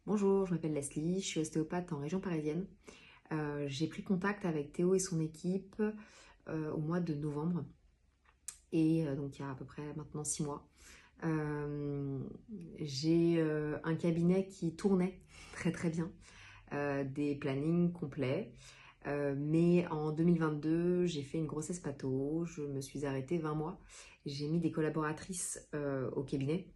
Bonjour, je m'appelle Leslie, je suis ostéopathe en région parisienne. J'ai pris contact avec Théo et son équipe au mois de novembre, et donc il y a à peu près maintenant 6 mois. Euh, j'ai un cabinet qui tournait très très bien, des plannings complets. Mais en 2022, j'ai fait une grossesse patho, je me suis arrêtée 20 mois. J'ai mis des collaboratrices au cabinet,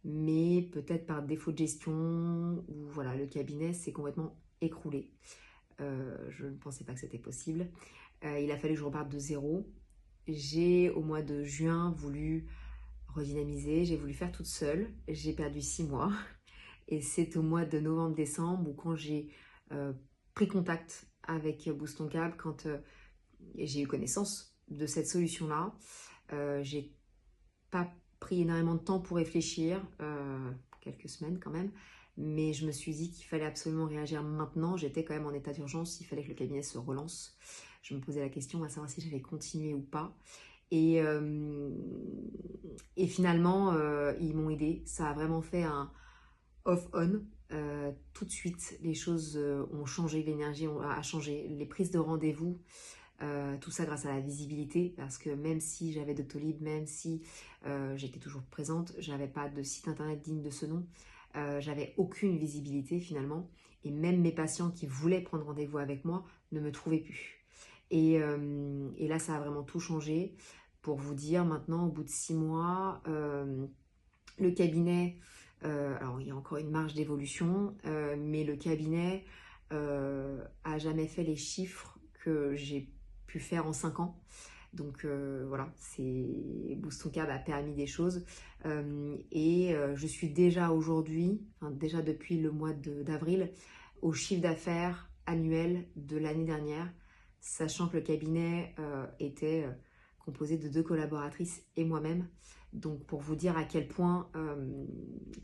mais peut-être par défaut de gestion, ou voilà, le cabinet s'est complètement écroulé. Je ne pensais pas que c'était possible. Il a fallu que je reparte de zéro. J'ai, au mois de juin, voulu redynamiser, j'ai voulu faire toute seule. J'ai perdu 6 mois. Et c'est au mois de novembre-décembre où quand j'ai euh, pris contact avec Boost Ton Câble, quand j'ai eu connaissance de cette solution-là, j'ai pas pris énormément de temps pour réfléchir, quelques semaines quand même, mais je me suis dit qu'il fallait absolument réagir maintenant. J'étais quand même en état d'urgence, il fallait que le cabinet se relance. Je me posais la question à savoir si j'allais continuer ou pas. Et, euh, et finalement, ils m'ont aidé. Ça a vraiment fait un off-on. Tout de suite, les choses ont changé, l'énergie a changé, les prises de rendez-vous. Tout ça grâce à la visibilité, parce que même si j'avais Doctolib, même si j'étais toujours présente, j'avais pas de site internet digne de ce nom, j'avais aucune visibilité finalement, et même mes patients qui voulaient prendre rendez-vous avec moi ne me trouvaient plus. Et là, ça a vraiment tout changé. Pour vous dire, maintenant, au bout de 6 mois, le cabinet, alors il y a encore une marge d'évolution, mais le cabinet a jamais fait les chiffres que j'ai pu faire en 5 ans. Donc voilà, Boost Ton Câble a permis des choses. Je suis déjà aujourd'hui, enfin, déjà depuis le mois d'avril, au chiffre d'affaires annuel de l'année dernière, sachant que le cabinet était composé de 2 collaboratrices et moi-même. Donc pour vous dire à quel point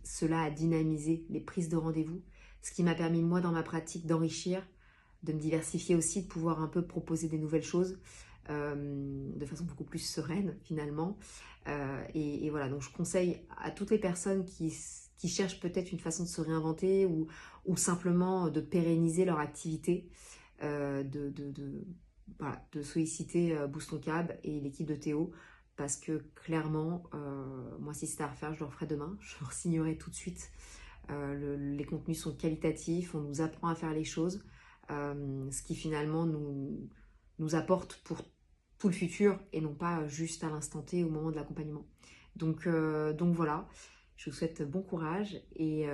cela a dynamisé les prises de rendez-vous, ce qui m'a permis moi dans ma pratique d'enrichir, de me diversifier aussi, de pouvoir un peu proposer des nouvelles choses de façon beaucoup plus sereine finalement. Et voilà, donc je conseille à toutes les personnes qui cherchent peut-être une façon de se réinventer, ou simplement de pérenniser leur activité, voilà, de solliciter Boost Ton Câble et l'équipe de Théo, parce que clairement, moi si c'était à refaire, je le referais demain, je le signerais tout de suite. Les contenus sont qualitatifs, on nous apprend à faire les choses, ce qui finalement nous apporte pour tout le futur, et non pas juste à l'instant T au moment de l'accompagnement. Donc voilà, je vous souhaite bon courage, et